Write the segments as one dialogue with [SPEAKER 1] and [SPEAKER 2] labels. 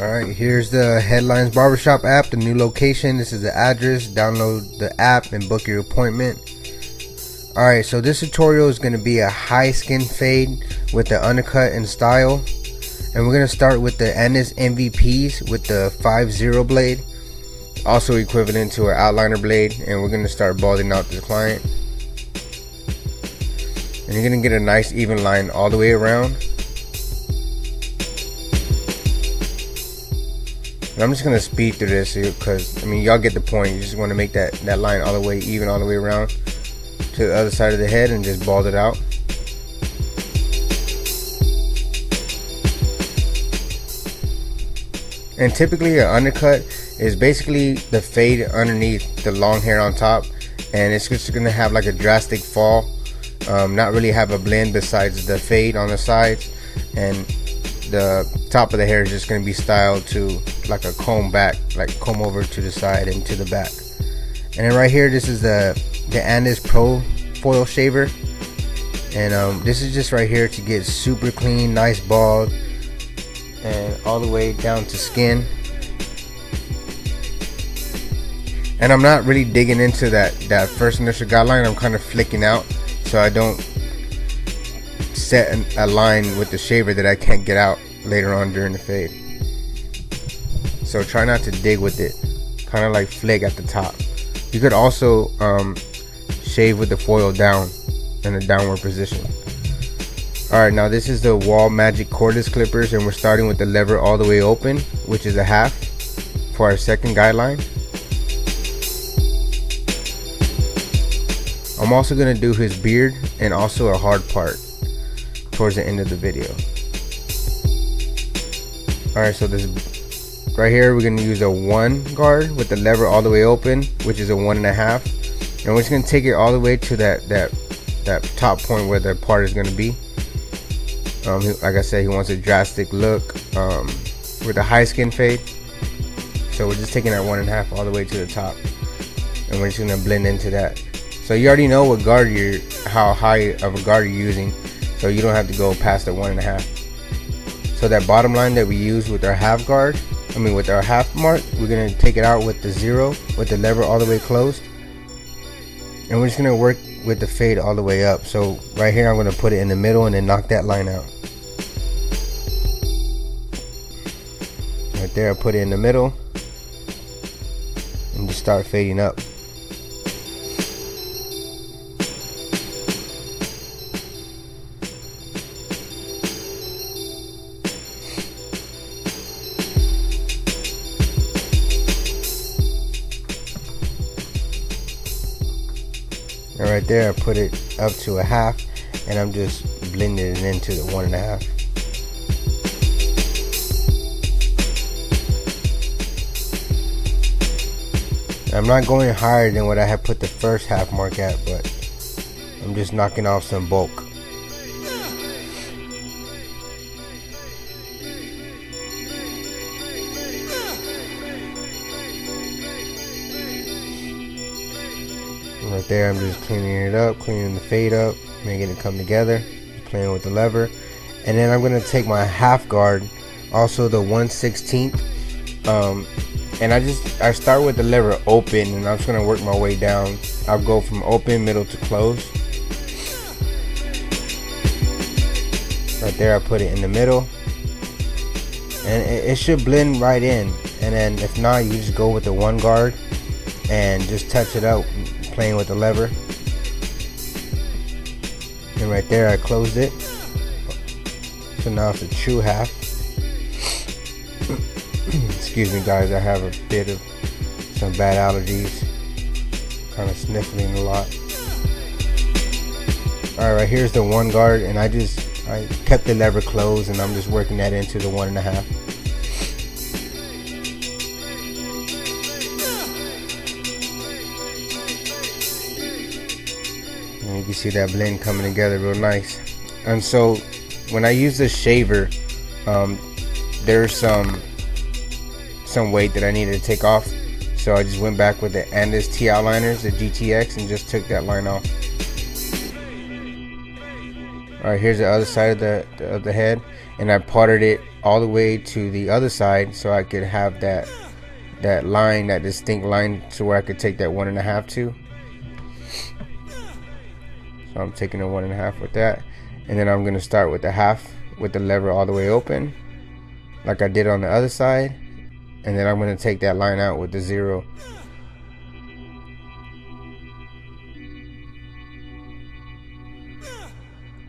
[SPEAKER 1] Alright, here's the Headlines Barbershop app, the new location. This is the address. Download the app and book your appointment. Alright, so this tutorial is going to be a high skin fade with the undercut in style. And we're going to start with the Ennis MVPs with the 5-0 blade, also equivalent to our outliner blade. And we're going to start balding out this client. And you're going to get a nice even line all the way around. And I'm just going to speed through this because, I mean, y'all get the point. You just want to make that line all the way even, all the way around to the other side of the head and just bald it out. And typically an undercut is basically the fade underneath the long hair on top, and it's just going to have like a drastic fall, not really have a blend besides the fade on the sides, and the top of the hair is just going to be styled to like a comb back, like comb over to the side and to the back. And then right here, this is the Ennis Pro foil shaver, and this is just right here to get super clean, nice bald, and all the way down to skin. And I'm not really digging into that first initial guideline. I'm kind of flicking out so I don't set a line with the shaver that I can't get out later on during the fade. So try not to dig with it, kind of like flick at the top. You could also shave with the foil down in a downward position. Alright, now this is the Wall Magic cordless clippers, and we're starting with the lever all the way open, which is a half for our second guideline. I'm also going to do his beard and also a hard part towards the end of the video. Alright, so this right here, we're going to use a 1 guard with the lever all the way open, which is a 1.5, and we're just going to take it all the way to that top point where the part is going to be. Like I said, he wants a drastic look with a high skin fade, so we're just taking that 1.5 all the way to the top, and we're just going to blend into that. So you already know what guard how high of a guard you're using, so you don't have to go past the 1.5. So that bottom line that we use with our half guard, with our half mark, we're going to take it out with the 0 with the lever all the way closed, and we're just going to work with the fade all the way up. So right here, I'm going to put it in the middle and then knock that line out. Right there, I put it in the middle and just start fading up. And right there, I put it up to a half, and I'm just blending it into the 1.5. I'm not going higher than what I had put the first half mark at, but I'm just knocking off some bulk. Right there, I'm just cleaning it up, cleaning the fade up, making it come together, playing with the lever. And then I'm going to take my half guard, also the 1/16, and I start with the lever open, and I'm just going to work my way down. I'll go from open, middle to close. Right there, I put it in the middle, and it should blend right in. And then if not, you just go with the 1 guard and just touch it out, playing with the lever. And right there, I closed it. So now it's a true half. Excuse me, guys, I have a bit of some bad allergies, kind of sniffling a lot. Alright, right here's the 1 guard, and I kept the lever closed, and I'm just working that into the 1.5. And you can see that blend coming together real nice. And so when I use this shaver, there's some weight that I needed to take off, so I just went back with the Ennis T outliners, the GTX, and just took that line off. Alright, here's the other side of the head, and I parted it all the way to the other side, so I could have that line, that distinct line, to where I could take that 1.5 to. So I'm taking a 1.5 with that, and then I'm gonna start with the half with the lever all the way open, like I did on the other side, and then I'm gonna take that line out with the 0.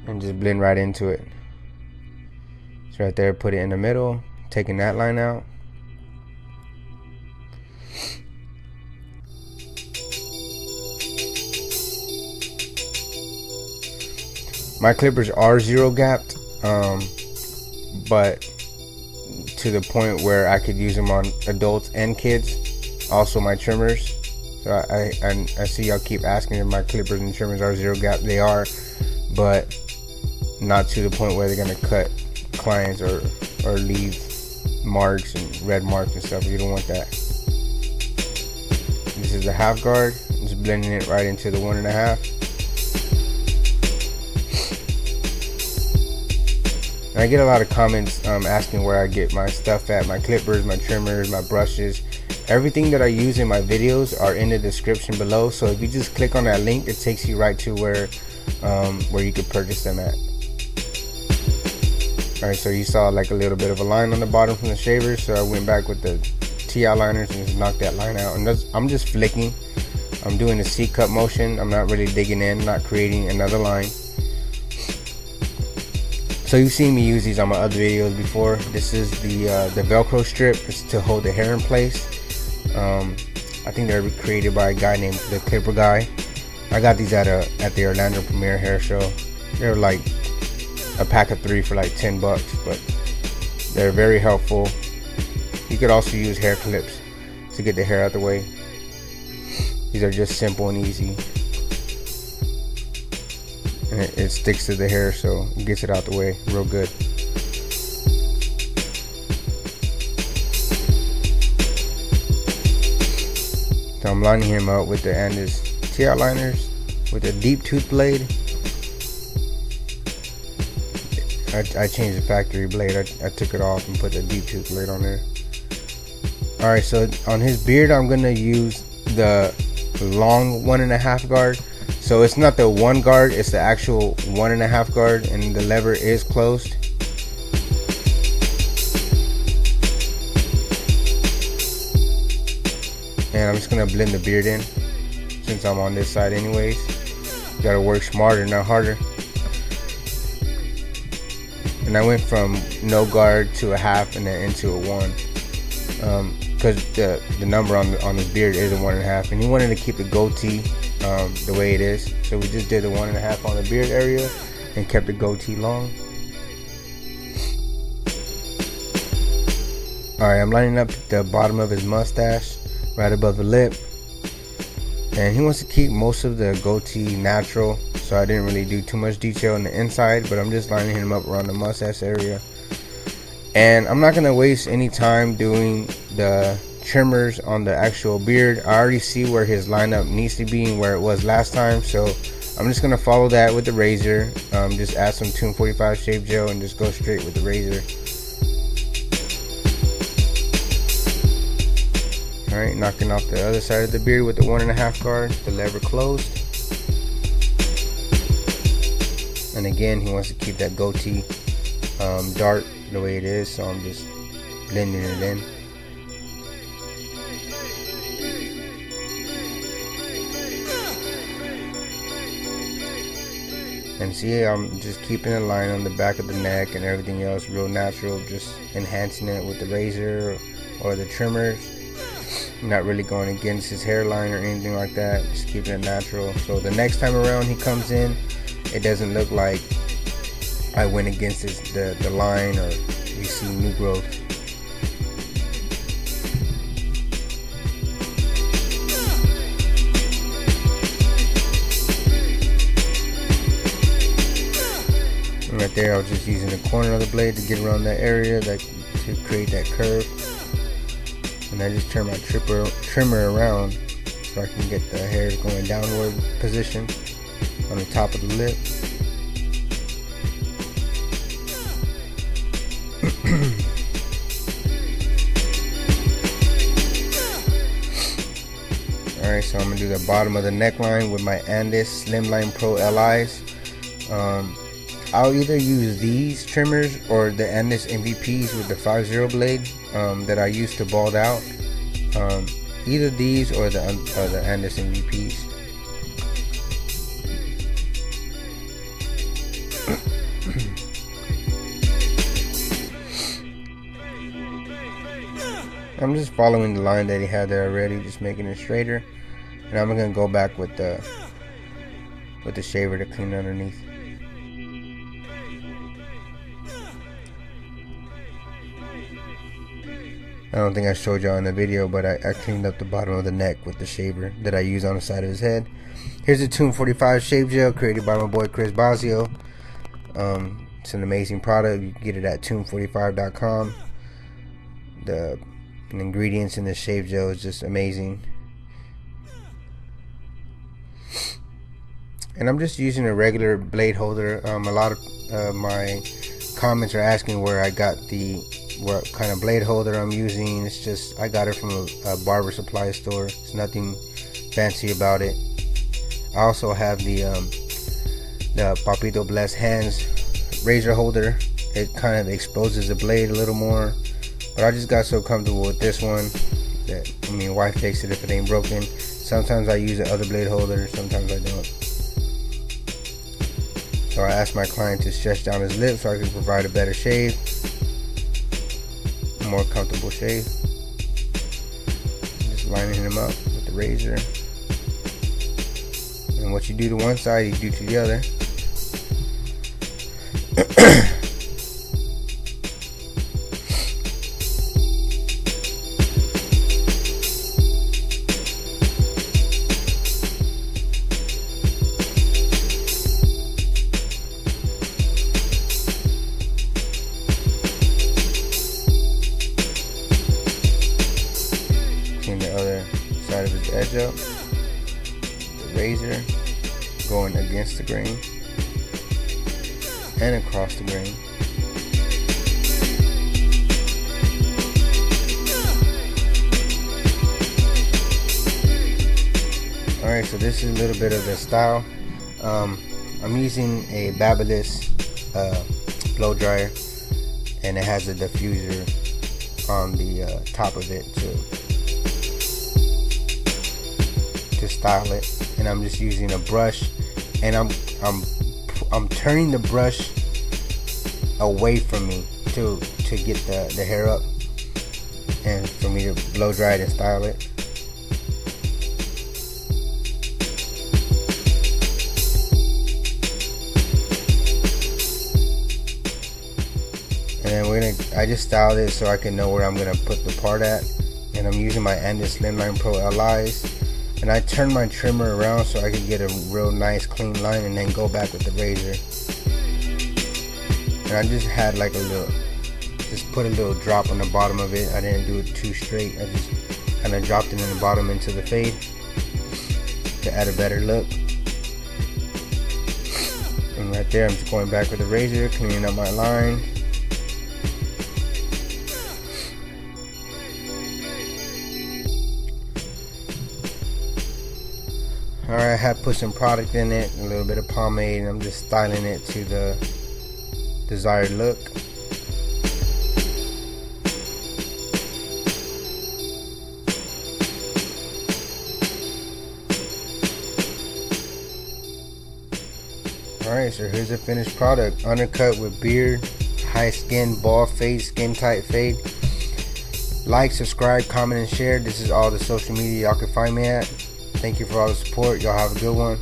[SPEAKER 1] And just blend right into it. It's right there, put it in the middle, taking that line out. My clippers are 0 gapped, but to the point where I could use them on adults and kids. Also my trimmers. So I see y'all keep asking if my clippers and trimmers are 0 gap. They are, but not to the point where they're gonna cut clients or leave marks and red marks and stuff. You don't want that. This is the half guard. Just blending it right into the 1.5. I get a lot of comments asking where I get my stuff at, my clippers, my trimmers, my brushes. Everything that I use in my videos are in the description below. So if you just click on that link, it takes you right to where you could purchase them at. Alright, so you saw like a little bit of a line on the bottom from the shaver, so I went back with the TI liners and just knocked that line out. And I'm just flicking. I'm doing the C-cut motion. I'm not really digging in, not creating another line. So you've seen me use these on my other videos before. This is the Velcro strip. It's to hold the hair in place. I think they're created by a guy named the Clipper Guy. I got these at the Orlando Premiere Hair Show. They're like a pack of 3 for like $10, but they're very helpful. You could also use hair clips to get the hair out the way. These are just simple and easy. And it sticks to the hair, so it gets it out the way real good. So I'm lining him up with the Andis TI liners with a deep tooth blade. I changed the factory blade. I took it off and put the deep tooth blade on there. Alright, so on his beard I'm gonna use the long 1.5 guard. So it's not the 1 guard, it's the actual 1.5 guard, and the lever is closed. And I'm just gonna blend the beard in, since I'm on this side anyways. Gotta work smarter, not harder. And I went from no guard to a half and then into a 1. Because the number on his beard is a 1.5, and he wanted to keep the goatee the way it is, so we just did the 1.5 on the beard area and kept the goatee long. Alright, I'm lining up the bottom of his mustache right above the lip, and he wants to keep most of the goatee natural, so I didn't really do too much detail on the inside, but I'm just lining him up around the mustache area. And I'm not gonna waste any time doing the trimmers on the actual beard. I already see where his lineup needs to be and where it was last time, so I'm just gonna follow that with the razor. Just add some 245 shave gel and just go straight with the razor. Alright, knocking off the other side of the beard with the 1.5 guard, the lever closed. And again, he wants to keep that goatee dark the way it is, so I'm just blending it in. And see, I'm just keeping a line on the back of the neck and everything else real natural, just enhancing it with the razor or the trimmers. Not really going against his hairline or anything like that, just keeping it natural. So the next time around he comes in, it doesn't look like I went against the line, or you see new growth. And right there, I was just using the corner of the blade to get around that area, to create that curve. And I just turn my trimmer around so I can get the hairs going downward position on the top of the lip. Alright, so I'm gonna do the bottom of the neckline with my Andes Slimline Pro LIs. I'll either use these trimmers or the Andes MVPs with the 5-0 blade that I used to bald out. Either these or the Andes MVPs. I'm just following the line that he had there already, just making it straighter, and I'm gonna go back with the shaver to clean underneath. I don't think I showed y'all in the video, but I cleaned up the bottom of the neck with the shaver that I use on the side of his head. Here's the Tune 45 shave gel created by my boy Chris Bazio. It's an amazing product. You can get it at tune45.com. The ingredients in the shave gel is just amazing. And I'm just using a regular blade holder. A lot of my comments are asking where I got what kind of blade holder I'm using. It's just, I got it from a barber supply store. It's nothing fancy about it. I also have the Papito Blessed Hands razor holder. It kind of exposes the blade a little more, but I just got so comfortable with this one that, I mean, why fix it if it ain't broken? Sometimes I use the other blade holder, sometimes I don't. So I asked my client to stretch down his lips so I could provide a better shave, a more comfortable shave. Just lining him up with the razor. And what you do to one side, you do to the other. Clean the other side of his edge up. The razor going against the grain and across the grain. Alright, so this is a little bit of the style. I'm using a Babyliss blow dryer, and it has a diffuser on the top of it to style it. And I'm just using a brush, and I'm turning the brush away from me to get the hair up, and for me to blow dry it and style it. And then I just styled it so I can know where I'm gonna put the part at. And I'm using my Andes Slimline Pro LIs. And I turn my trimmer around so I can get a real nice clean line, and then go back with the razor. And I just had like just put a little drop on the bottom of it. I didn't do it too straight. I just kind of dropped it in the bottom into the fade to add a better look. And right there, I'm just going back with the razor, cleaning up my line. Alright, I have put some product in it, a little bit of pomade, and I'm just styling it to the desired look. Alright, so here's the finished product. Undercut with beard, high skin, bald fade, skin tight fade. Like, subscribe, comment, and share. This is all the social media y'all can find me at. Thank you for all the support. Y'all have a good one.